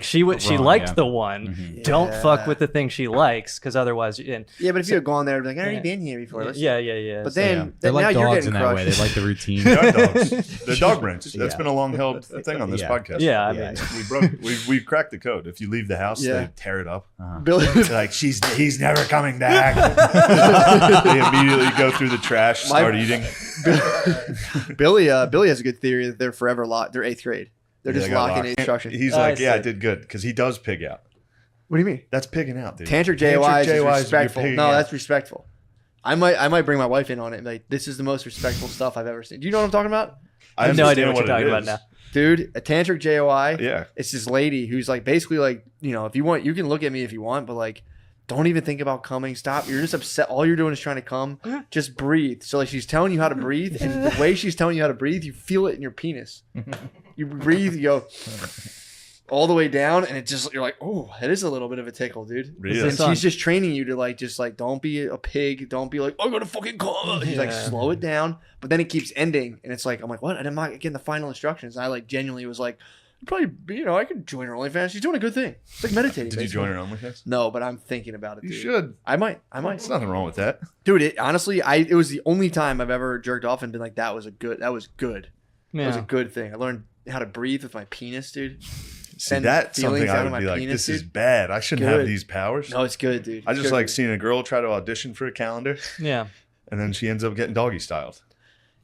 she liked the one. Mm-hmm. Don't fuck with the thing she likes, because otherwise, but if you had gone there, like I already been here before. Yeah. But So, then, They're now like you're dogs getting in that crushed. way. They like the routine. They are dogs. They're dog brains. That's Yeah. been a long held thing on this podcast. yeah, I Yeah. mean, We've cracked the code. If you leave the house, they tear it up. Billy, They're like he's never coming back. They immediately go through the trash, start eating. Billy has a good theory that they're forever locked. They're 8th grade. They're just They got locking locked. instruction. He's I like, yeah, I see. did good because he does pig out. What do you mean? That's pigging out, dude. Tantric JOI is you're respectful. pigging No, out. that's respectful. I might bring my wife in on it. Like, this is the most respectful stuff I've ever seen. Do you know what I'm talking about? I have no idea understand what you're it talking about is. now. Dude, a tantric JOI. Yeah. It's this lady who's like basically like, if you want, you can look at me if you want, but like, don't even think about coming. Stop. You're just upset. All you're doing is trying to come. Just breathe. So like she's telling you how to breathe, and the way she's telling you how to breathe, you feel it in your penis. You breathe, you go all the way down, and it just, you're like, oh, it is a little bit of a tickle, dude. Really? And she's just training you to like, don't be a pig. Don't be like, I'm gonna fucking come. She's like, slow it down. But then it keeps ending, and it's like, I'm like, what? And I'm not getting the final instructions. And I like genuinely was like, probably, I could join her OnlyFans. She's doing a good thing. It's like meditating. Did you join her OnlyFans? No, but I'm thinking about it. You Dude. should. I might. There's nothing wrong with that. Dude, it honestly, it was the only time I've ever jerked off and been like, that was good. That was good. That was a good thing. I learned how to breathe with my penis, dude. See, Send that's something feelings I out would of my be like, penis, this is dude. bad. I shouldn't Good. have these powers. No, it's good, dude. I It's just good, like dude. seeing a girl try to audition for a calendar, Yeah. and then she ends up getting doggy styled.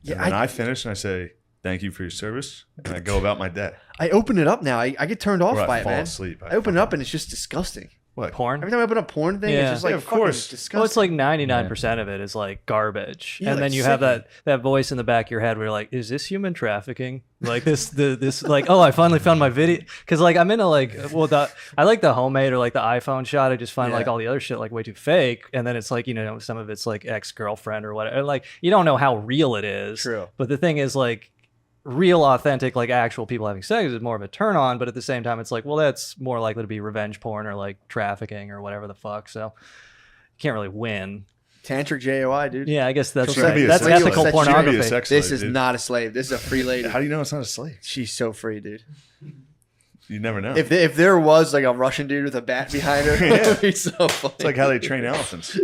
Yeah, And then I finish and I say, thank you for your service, and I go about my day. I open it up now. I get turned off Or by I it, fall man. asleep. I open it up and it's just disgusting. What? Porn. Every time I open a porn thing, Yeah. it's just like, Yeah, of fucking course. disgusting. Well, it's like 99% of it is like garbage, Yeah, and like then you have sickening. that voice in the back of your head where you're like, "Is this human trafficking?" Like this like, oh, I finally found my video, because like I'm into like, I like the homemade or like the iPhone shot. I just find like all the other shit like way too fake, and then it's like, some of it's like ex-girlfriend or whatever. Like you don't know how real it is. True. But the thing is, like, real, authentic, like actual people having sex is more of a turn on, but at the same time it's like, well, that's more likely to be revenge porn or like trafficking or whatever the fuck, so you can't really win. Tantric JOI, dude. Yeah, I guess that's She could be right. a That's sex ethical slave. She could be a pornography. sex This slave, is dude. not a slave. This is a free lady. How do you know it's not a slave? She's so free, dude. You never know. If there was like a Russian dude with a bat behind her, it would be so funny. It's like how they train elephants.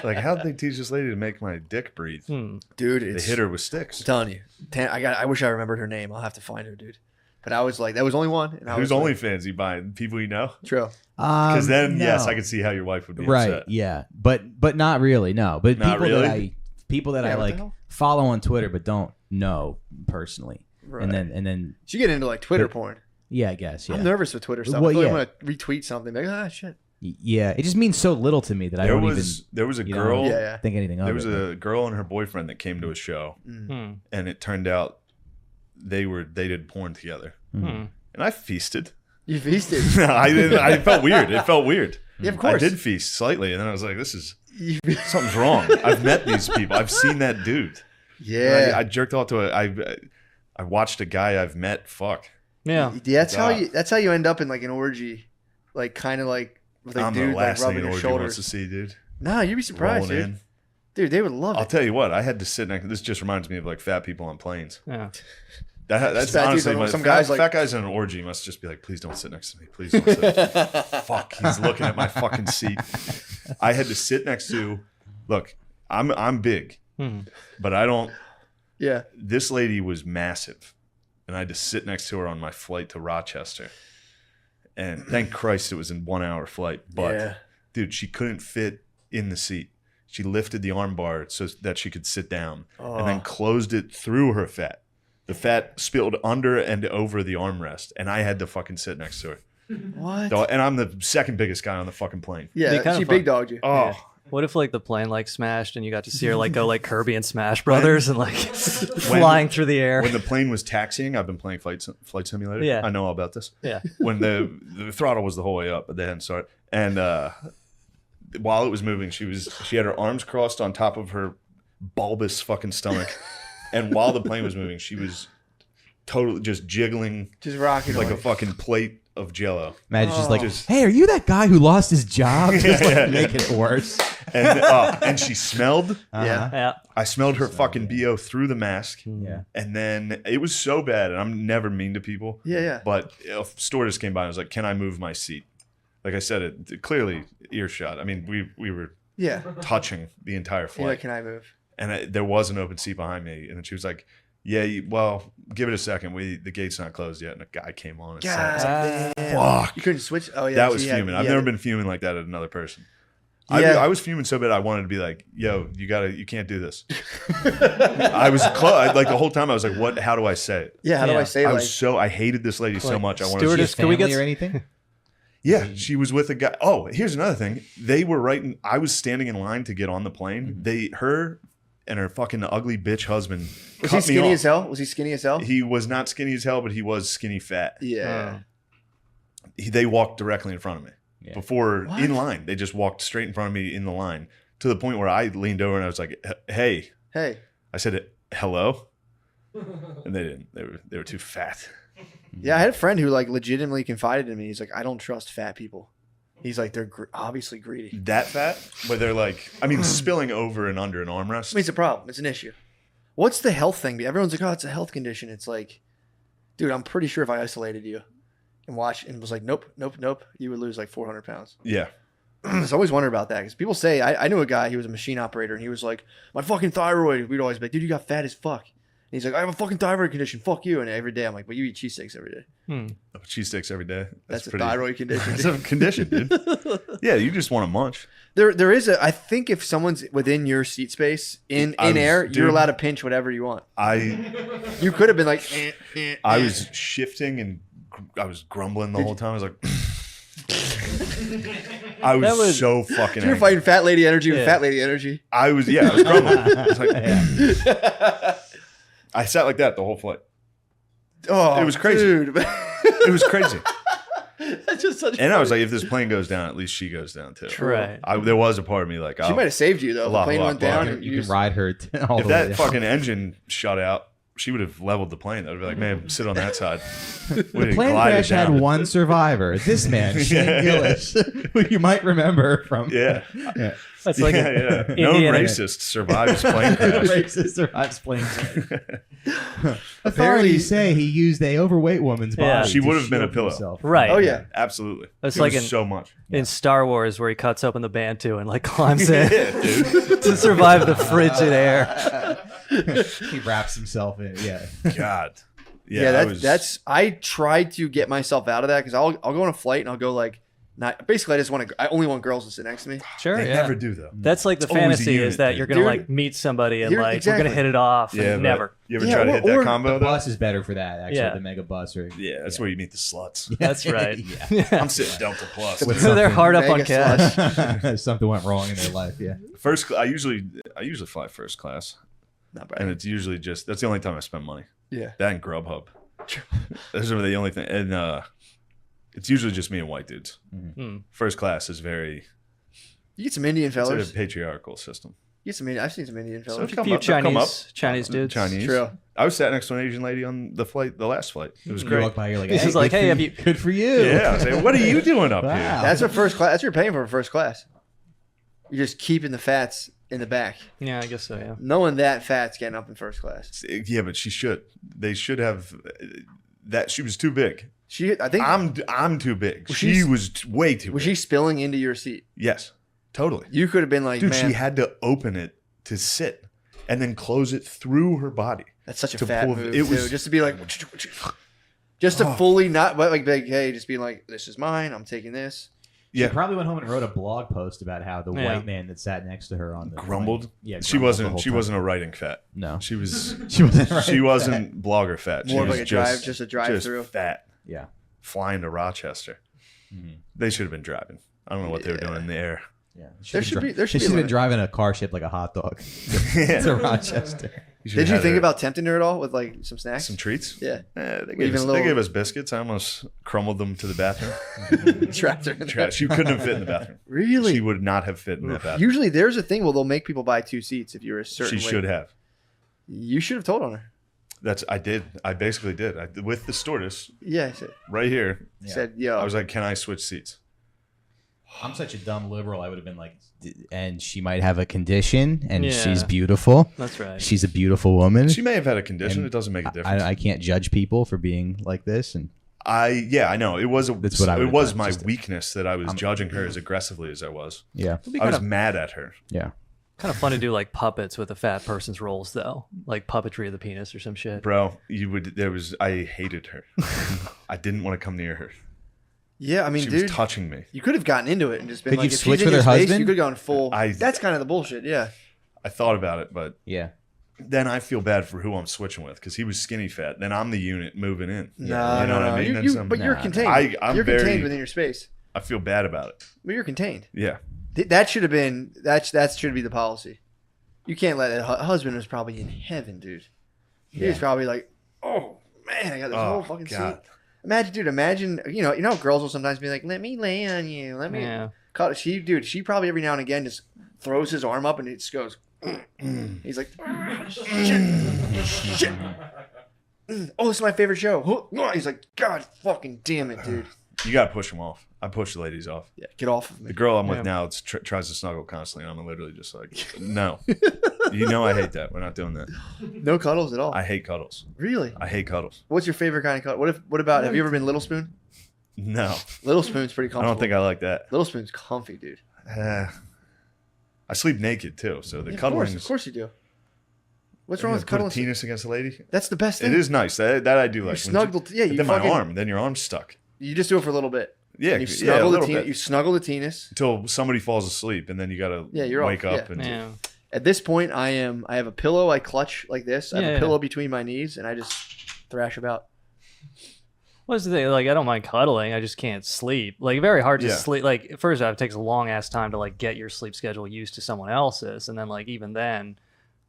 Like, how did they teach this lady to make my dick breathe? Dude, They it's, hit her with sticks. I'm telling you. I wish I remembered her name. I'll have to find her, dude. But I was like, that was only one. And I Who's was like, OnlyFans you buying? People you know? True. Because then, no. yes, I could see how your wife would be Right, upset. yeah, but not really, no. But Not people really? that I what the like hell? follow on Twitter but don't know personally, Right. and then You get into like Twitter porn. yeah, I guess yeah. I'm nervous with Twitter stuff. Well, I feel like yeah. I'm going to retweet something. Like, shit. Yeah, it just means so little to me that I There don't was a even girl. Yeah. think anything of There it. was a girl and her boyfriend that came to a show, and it turned out they did porn together, and I feasted. You feasted. No, I didn't. I felt weird. It felt weird. Yeah, of course. I did feast slightly, and then I was like, "This is something's wrong." I've met these people. I've seen that dude. Yeah. I jerked off to I watched a guy I've met. Fuck. Yeah. That's how you end up in like an orgy, like kind of like with a I'm dude the like last thing rubbing an your orgy wants to shoulders. see, dude. Nah, you'd be surprised, Rolling dude. in. Dude, they would love I'll it. tell you what. I had to sit next. This just reminds me of like fat people on planes. Yeah. That's Fat honestly dudes, my some fat, guys like- fat guys in an orgy must just be like, please don't sit next to me. Please don't sit. Fuck, he's looking at my fucking seat. I had to sit next to. Look, I'm big, but I don't. Yeah. This lady was massive, and I had to sit next to her on my flight to Rochester. And thank Christ it was in 1 hour flight. But Yeah. dude, she couldn't fit in the seat. She lifted the arm bar so that she could sit down, and then closed it through her fat. The fat spilled under and over the armrest, and I had to fucking sit next to her. What? And I'm the second biggest guy on the fucking plane. Yeah, Be kinda she fun. big dogged you. Oh, What if like the plane like smashed and you got to see her like go like Kirby and Smash Brothers and like flying through the air? when the plane was taxiing, I've been playing Flight Simulator. Yeah. I know all about this. Yeah. When the throttle was the whole way up, but they hadn't started. And while it was moving, she had her arms crossed on top of her bulbous fucking stomach. And while the plane was moving, she was totally just jiggling Just rocking like away. a fucking plate of Jello. Imagine she's like, Just- hey, are you that guy who lost his job? Just like making it worse. and she smelled. Yeah. Yeah. I smelled her fucking BO through the mask. Yeah. And then it was so bad, and I'm never mean to people. Yeah. But a stewardess came by and was like, "Can I move my seat?" Like I said, it clearly earshot. I mean, we were Yeah. touching the entire You're flight, like, can I move? and there was an open seat behind me, and then she was like, "Yeah, well, give it a second. The gate's not closed yet." And a guy came on and God sat. damn. Fuck. You couldn't switch? Oh, yeah. That so was you had- fuming. I've yeah. never been fuming like that at another person. Yeah. I was fuming so bad I wanted to be like, "Yo, you can't do this." I was close. Like the whole time I was like, "What? How do I say it?" Yeah, how do Yeah. I say, I like, was I hated this lady so Like, much. I wanted stewardess- to. Can we Family get- or anything? Yeah, she was with a guy. Oh, here's another thing. They were I was standing in line to get on the plane. Her and her fucking ugly bitch husband was he cut me skinny off. as hell? Was he skinny as hell? He was not skinny as hell, but he was skinny fat. Yeah. They walked directly in front of me Yeah. before What? in line. They just walked straight in front of me in the line to the point where I leaned over and I was like, "Hey," Hey. I said, "Hello," and they didn't. They were too fat. Yeah, I had a friend who like legitimately confided in me. He's like, I don't trust fat people. He's like, they're obviously greedy. That fat, but they're like, I mean, spilling over and under an armrest. I mean, it's a problem. It's an issue. What's the health thing? Everyone's like, oh, it's a health condition. It's like, dude, I'm pretty sure if I isolated you and watched and was like, nope, you would lose like 400 pounds. Yeah. So I always wonder about that because people say, I knew a guy, he was a machine operator, and he was like, my fucking thyroid. We'd always be like, dude, you got fat as fuck. And he's like, I have a fucking thyroid condition. Fuck you. And every day I'm like, but you eat cheesesteaks every day. Oh, cheesesteaks every day. That's a pretty- thyroid condition. That's a condition, dude. Yeah, you just want to munch. There is I think if someone's within your seat space in air, dude. you're allowed to pinch whatever you want. I You could have been like, I was shifting and I was grumbling the whole time. I was like, I That was was- so fucking. you're angry. fighting fat lady energy with Yeah. fat lady energy. I was grumbling. I was like, I sat like that the whole flight. Oh, It was crazy. dude. It was crazy. That's just such. And I was like, if this plane goes down, at least she goes down too. Right. There was a part of me like, she might have saved you though. If the lot, plane lot, went lot. down. You and You just- can ride her all if the way that down. fucking engine shut out, she would have leveled the plane. I would be like, man, sit on that side. The plane crash had one survivor. This man, Shane Gillis, who you might remember from Yeah. That's like yeah, a yeah. Known Indiana- racist survives plane crash. racist survives plane crash. Apparently- Authorities say he used a overweight woman's body. Yeah. She to would have been a shield pillow. himself. Right. Oh yeah. Absolutely. That's It like was in- so much. in Star Wars where he cuts open the Bantu and like climbs in Yeah, dude. to survive the frigid air. He wraps himself in. Yeah. God. Yeah, I that's. I tried to get myself out of that because I'll go on a flight and I'll go like, not basically. I only want girls to sit next to me. Sure, They yeah. never do though. That's like the It's always a fantasy unit, is that dude. you're gonna Dude, like meet somebody and you're- like we're exactly. gonna hit it off. Yeah, and but never. You ever Yeah, try to or- hit that or combo The though? bus is better for that, actually. Yeah. The mega bus. Or, Yeah, that's where you meet the sluts. That's right. Yeah. I'm sitting Delta Plus. With They're something hard up on mega cash. Something went wrong in their life. Yeah. I usually fly first class, Not bad. and it's usually just that's the only time I spend money. Yeah. That and Grubhub. Those are the only thing, and it's usually just me and white dudes. Hmm. First class is very You get some Indian it's a fellas. patriarchal system. You get some. I've seen some Indian fellas. Come few up- they'll come up. Chinese dudes. Chinese. True. I was sat next to an Asian lady on the last flight. It was You great. walk by, you're like, He's hey, just like, good hey, for have you- you- good for you. Yeah, I was like, what are you doing up Wow. here? That's what first class. That's what you're paying for first class. You're just keeping the fats in the back. Yeah, I guess so. Yeah. Knowing that fat's getting up in first class. Yeah, but she should. They should have that. She was too big. I think. I'm too big. Was She she- was way too was big. she spilling into your seat? Yes, totally. You could have been like, Dude, man, she had to open it to sit and then close it through her body. that's such a to fat pull- move. it Too. was- Just to be like, just to fully not like, hey, just being like, this is mine. I'm taking this. Yeah, She probably went home and wrote a blog post about how the Yeah. white man that sat next to her on the grumbled. plane- Yeah, she grumbled the wasn't. whole She time. wasn't a writing fat. No, She was. she wasn't. Right. She wasn't blogger fat. She More of was like a drive-through. fat. Yeah. Flying to Rochester. Mhm. They should have been driving. I don't know what they were doing in the air. Yeah. There should be a been limit. driving a car shaped like a hot dog Yeah. to Rochester. should Did you have think had about tempting her at all with like some snacks? some treats? Yeah. They Even gave, us, a little- they gave us biscuits. I almost crumbled them to the bathroom. Trapped her in there. Trash. She couldn't have fit in the bathroom. Really? She would not have fit in that bathroom. Usually there's a thing where they'll make people buy 2 seats if you're a certain She weight. should have. You should have told on her. I did. I basically did. With the stewardess Yeah. I said, right here. said yo. I was like, "Can I switch seats?" I'm such a dumb liberal. I would have been like, and she might have a condition, and Yeah. she's beautiful. That's right. She's a beautiful woman. She may have had a condition. And It doesn't make a difference. I can't judge people for being like this, and I know it was That's what I it would've was done, my just- weakness that I was judging her as aggressively as I was. yeah, It'd be I was kind of mad at her. yeah. fun to do like puppets with a fat person's roles though, like puppetry of the penis or some shit. Bro, I hated her. I didn't want to come near her. Yeah, I mean, She dude, was touching me. you could have gotten into it and just been Could like, you if switch she's in with your her space, husband? you could have gone full. I- That's kind of the bullshit. Yeah. I thought about it, but Yeah. then I feel bad for who I'm switching with because he was skinny fat. Then I'm the unit moving in. No, You know no, what no. I mean? But you're Nah, contained. I'm you're very- contained within your space. I feel bad about it. But you're contained. Yeah. That should have been that should be the policy. You can't let that husband was probably in heaven, dude. He was probably like, oh man, I got this whole fucking God. seat. Imagine, you know, girls will sometimes be like, let me lay on you, let me. Yeah. She probably every now and again just throws his arm up and it just goes. He's like, shit. Oh, this is my favorite show. He's like, God fucking damn it, dude. You got to push them off. I push the ladies off. Yeah, get off of The me. girl I'm with Yeah. now tries to snuggle constantly, and I'm literally just like, no. You know I hate that. We're not doing that. No cuddles at all. I hate cuddles. Really? I hate cuddles. What's your favorite kind of cuddle? What about? Have you ever been Little Spoon? No. Little Spoon's pretty I comfortable. don't think I like that. Little Spoon's comfy, dude. I sleep naked too, so the Yeah, cuddling of course you do. What's wrong You with put a cuddling? penis against a lady. That's the best thing. It is nice. That I do like. When snuggle- yeah, but you then fucking- my arm. Then your arm's stuck. You just do it for a little bit. Yeah, And you yeah, a snuggle little the bit. you snuggle the penis. Until somebody falls asleep, and then you gotta You're wake off, up yeah. and Yeah. At this point, I have a pillow I clutch like this. I have Yeah, a yeah. pillow between my knees, and I just thrash about. What's the thing? Like, I don't mind cuddling. I just can't sleep. Like, very hard to Yeah. sleep. Like, first off, it takes a long ass time to like get your sleep schedule used to someone else's, and then like even then,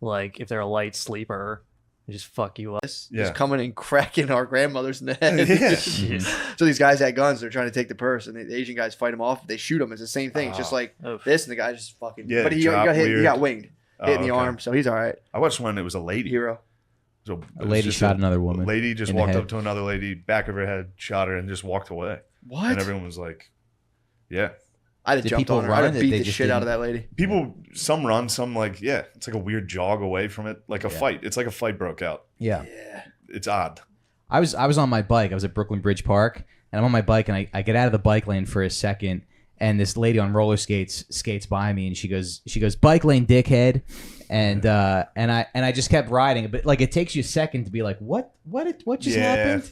like if they're a light sleeper, they just fuck you up. Just Yeah. coming and cracking our grandmothers in the head. Yeah. So these guys had guns. They're trying to take the purse, and the Asian guys fight them off. They shoot them. It's the same thing. It's just like Oof. this, and the guy just fucking. Yeah, but he drop got hit. He weird. got winged, Oh, hit in the okay. arm, so he's all right. I watched one. It was a lady. Hero. So A lady shot another woman. Lady just in the walked head. up to another lady, back of her head, shot her, and just walked away. What? And everyone was like, "Yeah." I'd have Did jumped people on her. run? I'd have Did beat they the just shit out of didn't- that lady. People, some run, some like, yeah. It's like a weird jog away from it, like a fight. It's like a fight broke out. Yeah. It's odd. I was on my bike. I was at Brooklyn Bridge Park, and I'm on my bike, and I get out of the bike lane for a second, and this lady on roller skates by me, and she goes, "Bike lane, dickhead," and I just kept riding, but like it takes you a second to be like, what just Yeah. happened?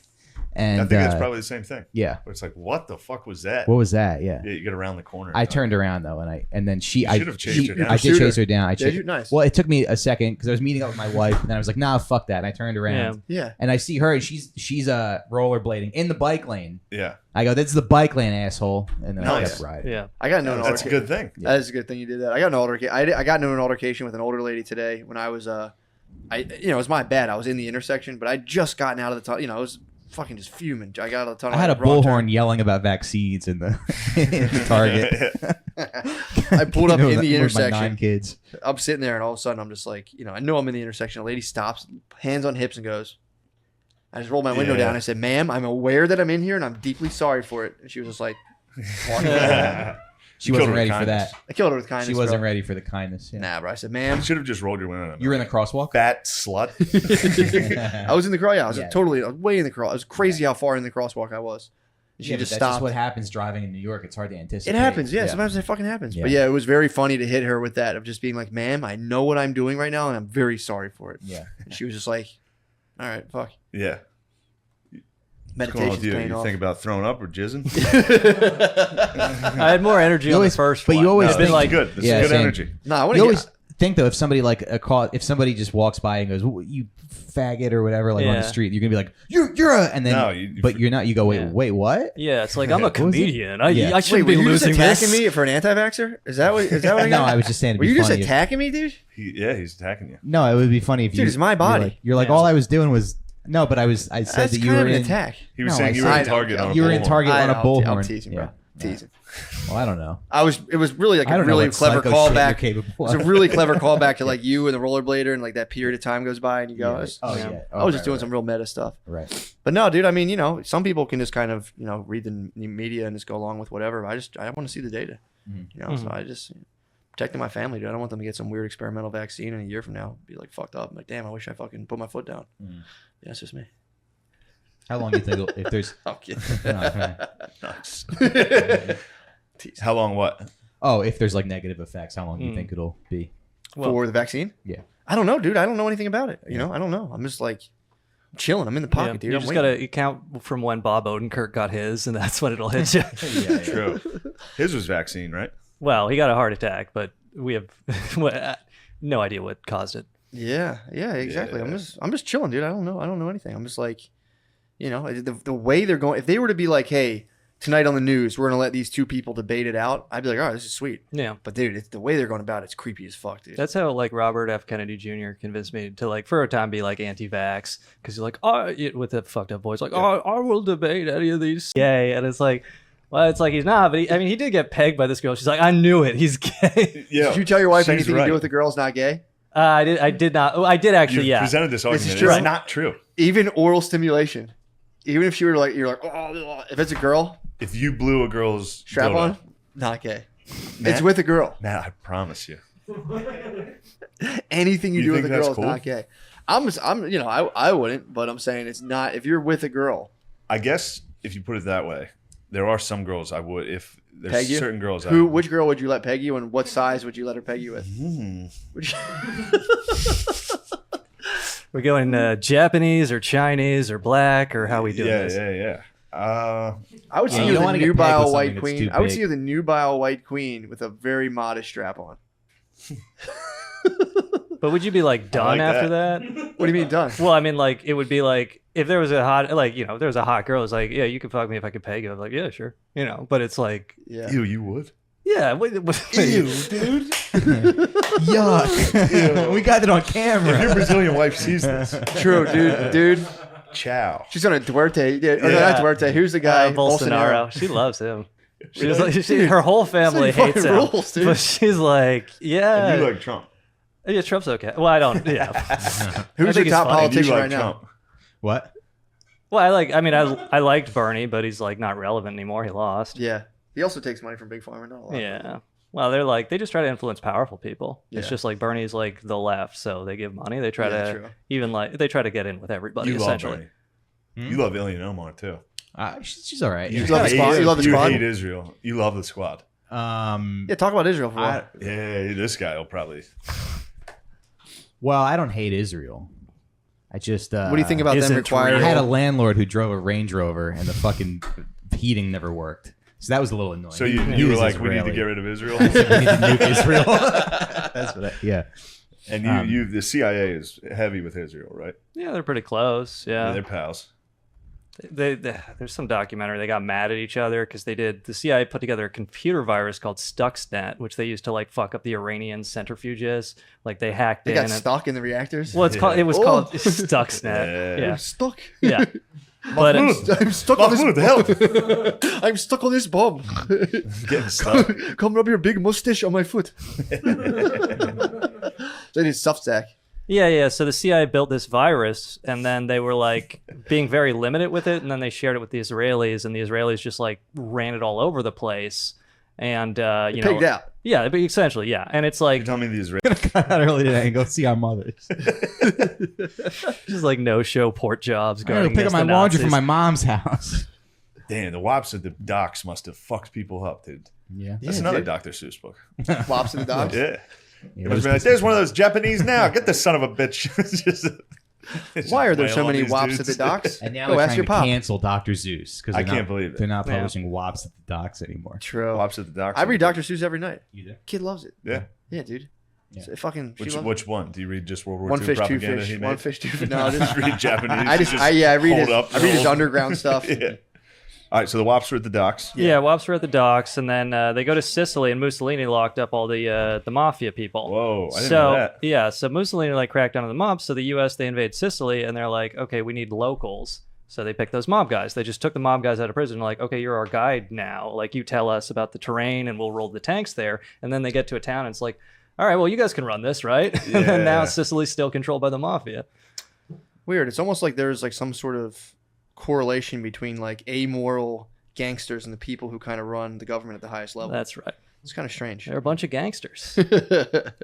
And I think that's probably the same thing. yeah. But it's like, what the fuck was that? What was that? Yeah. Yeah, you get around the corner. I turned around though, and then she. You should have chased her down. I did Pursued chase her. her down. I Did chased. you? Nice. Well, it took me a second because I was meeting up with my wife, and then I was like, "Nah, fuck that." And I turned around, Yeah. Yeah. and I see her, and she's rollerblading in the bike lane. Yeah, I go, "That's the bike lane, asshole," and then I Nice. kept riding. Yeah. I got into an that's a altercation. good thing. That is a good thing you did that. I got I got into an altercation with an older lady today when I was it was my bad. I was in the intersection, but I just gotten out of the tunnel. I was fucking just fuming. I got out of the tunnel. I had a wrong bullhorn turn. yelling about vaccines in the, in the Target. I pulled up You know, in with the my intersection. 9 kids. I'm sitting there, and all of a sudden, I'm just like, I know I'm in the intersection. A lady stops, hands on hips, and goes. I just rolled my window Yeah. down. I said, "Ma'am, I'm aware that I'm in here, and I'm deeply sorry for it." And she was just like, walking away. She You killed wasn't her with ready for kindness. that. I killed her with kindness. She wasn't bro. ready for the kindness. Yeah. Nah, bro. I said, You "Ma'am." should have just rolled your window down. You were in the crosswalk. fat slut. I was in the cross. Yeah, I was Yeah. totally way in the cross. It was crazy how far in the crosswalk I was. And she Yeah, but just that's stopped. just what happens driving in New York. It's hard to anticipate. It happens, yeah. Sometimes it fucking happens. Yeah. But yeah, it was very funny to hit her with that of just being like, "Ma'am, I know what I'm doing right now, and I'm very sorry for it." Yeah. And she was just like, "All right, fuck." Yeah. What's going on Meditation's with you? paying You off. think about throwing up or jizzing? I had more energy You on always- the first but one. you always It's No, been this like is good. This Yeah, is good same. energy. No, I want You to always think though, if somebody if somebody just walks by and goes, "You faggot" or whatever, like on Yeah. the street, you're gonna be like, "You're a," and then, No, but you're not. You go, Yeah. wait, what? Yeah, it's like I'm a What was it? comedian. I Yeah. shouldn't Wait, be were you just losing attacking this. me for an anti-vaxxer? Is that what I No, got? I was just saying. It'd Were be you just funny if- attacking me, dude? He's attacking you. No, it would be funny if Dude, you. it's my body. You're like, Yeah. all I was doing was no, but I said That's that you kind were of an in. attack. He was No, saying I you were in said- Target on a You were in bullhorn. Target on a I'm bullhorn. teasing, Yeah. bro. Teasing. Well, I don't know. It was really like I a don't know really what clever psycho shit you're callback. It capable was a of. really clever callback to like you and the rollerblader, and like that period of time goes by, and you go, Yeah. Oh Yeah. yeah. I was just doing some real meta stuff. Right. But no, dude. I mean, some people can just kind of read the media and just go along with whatever. I want to see the data. So I just protecting my family, dude. I don't want them to get some weird experimental vaccine in a year from now, be like fucked up. I'm like, damn, I wish I fucking put my foot down. Yeah, it's just me. How long do you think if there's? I'm kidding. Nice. How long? What? Oh, if there's like negative effects, how long do you think it'll be? For the vaccine? Yeah. I don't know, dude. I don't know anything about it. I don't know. I'm just like chilling. I'm in the pocket, dude. You I'm just waiting. gotta count from when Bob Odenkirk got his, and that's when it'll hit you. True. His was vaccine, right? Well, he got a heart attack, but we have no idea what caused it. Yeah, exactly. Yeah. I'm just chilling, dude. I don't know anything. I'm just like, the way they're going. If they were to be like, hey, tonight on the news, we're gonna let these two people debate it out, I'd be like, all right, this is sweet. Yeah. But dude, it's the way they're going about it's creepy as fuck, dude. That's how like Robert F. Kennedy Jr. convinced me to like for a time be like anti-vax because he's like, oh, with the fucked up voice, like, oh, I will debate any of these gay, and it's like, well, it's like he's not, but he did get pegged by this girl. She's like, I knew it, he's gay. Yeah. Did you tell your wife she's anything to right. do with the girl's not gay? I did not. Oh, I did actually. You Yeah. presented this argument. is It's true. not true. Even oral stimulation. Even if she were like, you're like, oh, if it's a girl, If you blew a girl's strap dildo- on, not gay. Matt? It's with a girl. Matt, I promise you. Anything you You do with think a girl that's is cool? not gay. I wouldn't, but I'm saying it's not. If you're with a girl, I guess if you put it that way, there are some girls I would. If there's peg you. certain girls, Which girl would you let peg you, and what size would you let her peg you with? Would you- We're going Japanese or Chinese or black or how we doing yeah, this? yeah. I would see Yeah, you you as don't a wanna get pegged nubile with white something that's queen. too I would big. see you as a nubile white queen with a very modest strap on. But would you be like done like after that? What do you mean done? Well, I mean, like it would be like if there was a hot, like if there was a hot girl, it's like, yeah, you could fuck me if I could peg you. I'm like, yeah, sure, But it's like, Yeah. Ew, you would. yeah, dude. Yuck. We got it on camera. If your Brazilian wife sees this, True, dude. ciao. She's on a Duarte. Or no, Yeah. not Duarte. Who's the guy? Bolsonaro. She loves him. She was like, her whole family That's like hates him, fucking rules, dude. but she's like, yeah, And you like Trump. yeah, Trump's okay. Well, I don't. Yeah. Who's think your he's top funny. And you politician like right now? Trump. What? Well, I liked Bernie, but he's like not relevant anymore. He lost. Yeah. He also takes money from Big Pharma. Not a lot. Yeah. Well, they just try to influence powerful people. It's Yeah. just like Bernie's like the left, so they give money. They try Yeah, to true. they try to get in with everybody. You love essentially. Bernie. You love Ilhan Omar too. She's all right. You love the squad? You love the You squad? hate Israel. You love the squad. Yeah, talk about Israel for a while. Yeah, this guy will probably. Well, I don't hate Israel. I just. What do you think about them Isn't requiring? I had a landlord who drove a Range Rover, and the fucking heating never worked. So that was a little annoying. So He you were was like, we need to Israeli. get rid of Israel. We need to nuke Israel. That's what. Yeah. And you, the CIA is heavy with Israel, right? Yeah, they're pretty close. Yeah. They're pals. There's some documentary. They got mad at each other because the CIA put together a computer virus called Stuxnet, which they used to like fuck up the Iranian centrifuges. Like they hacked They in. got and- stuck in the reactors. Well, it was Oh. called Stuxnet. Yeah. I'm stuck. Yeah. But I'm stuck on Mahmoud, this. help! I'm stuck on this bomb. Getting stuck. Come rub your big mustache on my foot. So they did Substack. yeah. So the CIA built this virus, and then they were like being very limited with it, and then they shared it with the Israelis, and the Israelis just like ran it all over the place, and Pigged out. Yeah, but essentially, yeah. And it's like You tell me the Israelis. Got out early today and go see our mothers. just like no show port jobs. I'm gonna guarding pick up against my the laundry from Nazis. my mom's house. Damn, the wops at the docks must have fucked people up, dude. Yeah. That's Yeah, another dude. Dr. Seuss book. Flops in the dogs. Yeah. Yeah, It must be like, there's one of those Japanese now. Get this son of a bitch. It's Why are there just so wail on many these wops dudes. at the docks? And now Go they're ask trying your to pop. cancel Dr. Zeus because I can't believe it. They're not Yeah. publishing wops at the docks anymore. True. Wops at the docks. I read Dr. Seuss every night. You do? Kid loves it. Yeah. Yeah, dude. Yeah. So fucking. she loves it. Which one? Do you read just World War One II fish, two propaganda fish. he made? One fish, two fish. No, just read Japanese. I read hold his. up I read his the- underground stuff. Yeah. All right, so the wops were at the docks. Yeah, wops were at the docks, and then they go to Sicily, and Mussolini locked up all the mafia people. Whoa, I didn't so know that. yeah, so Mussolini like cracked down on the mobs. So the U.S. they invade Sicily, and they're like, okay, we need locals. So they picked those mob guys. They just took the mob guys out of prison. Like, okay, you're our guide now. Like, you tell us about the terrain, and we'll roll the tanks there. And then they get to a town, and it's like, all right, well, you guys can run this, right? And then now Sicily's still controlled by the mafia. Weird. It's almost like there's like some sort of correlation between like amoral gangsters and the people who kind of run the government at the highest level. That's right. It's kind of strange. They're a bunch of gangsters.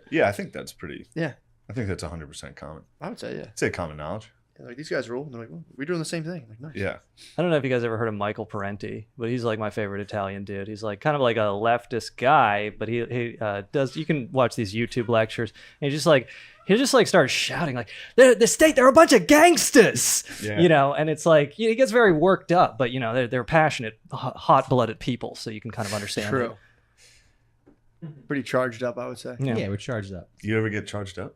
Yeah, I think that's pretty. Yeah. I think that's 100% common. I would say, yeah. I'd say common knowledge. Like, these guys rule. And they're like, well, we're doing the same thing. Like, nice. Yeah. I don't know if you guys ever heard of Michael Parenti, but he's like my favorite Italian dude. He's like kind of like a leftist guy, but he does. You can watch these YouTube lectures, and he'll just like start shouting like the state, they're a bunch of gangsters, Yeah. you know. And it's like he gets very worked up, but you know they're passionate, hot-blooded people, so you can kind of understand. True. Pretty charged up, I would say. It. Yeah. Yeah, we're charged up. You ever get charged up?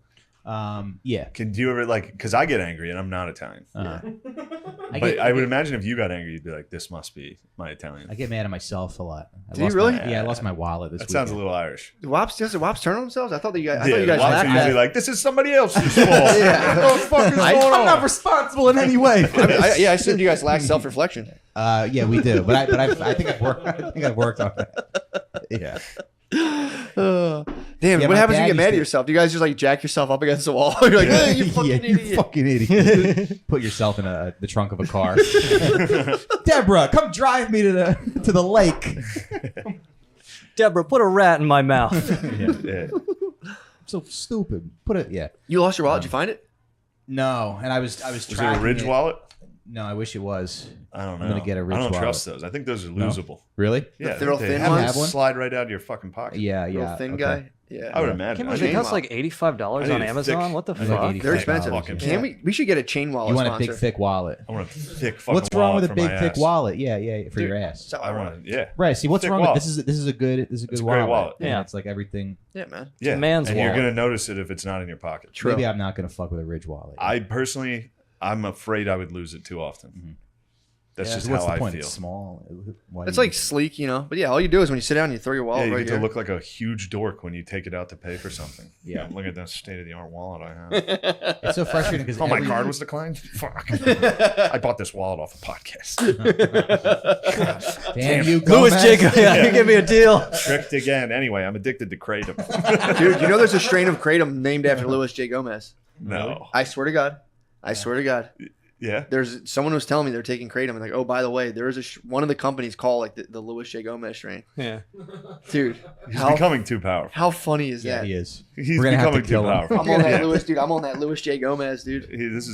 Yeah. Do you ever like? Because I get angry and I'm not Italian. I would imagine if you got angry, you'd be like, "This must be my Italian." I get mad at myself a lot. Do you really? Yeah, I lost my wallet this That weekend. sounds a little Irish. Does Wops turn on themselves? I thought you guys Yeah, laughed Wops are at usually that. like, "This is somebody else's fault." What the fuck is going on? I'm not responsible in any way. I assumed you guys lack self-reflection. Yeah, we do, but I think I've worked. I think I've worked on that. Yeah. Damn, Yeah, what my happens when dad you get mad used at to- yourself? Do you guys just like jack yourself up against the wall? You're like, hey, you fucking Yeah, idiot. you fucking idiot. Put yourself in the trunk of a car. Deborah, come drive me to the lake. Deborah, put a rat in my mouth. Yeah. So stupid. Put it. Yeah. You lost your wallet? Did you find it? No, and I was Was it a tracking Ridge wallet? No, I wish it was. I don't know. I'm gonna get a Ridge I don't wallet. trust those. I think those are losable. Really? Yeah, real I think thin they ones? slide right out of your fucking pocket. Yeah, yeah. Real thin okay. guy? Yeah. I would Can't imagine. imagine it chain costs wallet. like $85 I on need a Amazon. thick- What the I like fuck? 85. They're expensive. Fucking- We should get a chain wallet You want a sponsor. big, thick wallet. I want a thick fucking What's wrong with wallet a for big, my thick ass. wallet? Yeah, for your ass. So I want to, yeah. Right. See, what's Thick wrong wallet. with this? Is a good It's a wallet. great wallet. Yeah, Yeah. it's like everything. Yeah, man. Yeah. man's and wallet. you're going to notice it if it's not in your pocket. True. Maybe I'm not gonna fuck with a Ridge wallet. I personally, I'm afraid I would lose it too often. That's Yeah. just What's how the I point? feel. It's small. Why It's do you- like sleek, you know. But yeah, all you do is when you sit down, you throw your Yeah, wallet you right get here. to look like a huge dork when you take it out to pay for something. Yeah. Look at that state-of-the-art wallet I have. it's so frustrating because Oh, my card was declined? Fuck. I bought this wallet off a podcast. Damn you, Louis Gomez. Jacob, yeah, you give me a deal. Tricked again. Anyway, I'm addicted to Kratom. Dude, you know there's a strain of kratom named after Louis J. Gomez. No. I swear to God. I swear to God. Yeah? There's someone was telling me they're taking kratom and like, oh, by the way, there is one of the companies called like the Louis J. Gomez strain. Yeah. Dude, He's how, becoming too powerful. how funny is Yeah, that? he is. He's We're gonna have to becoming too kill him. powerful. I'm on that Yeah. Louis, dude. I'm on that Louis J. Gomez, dude. This is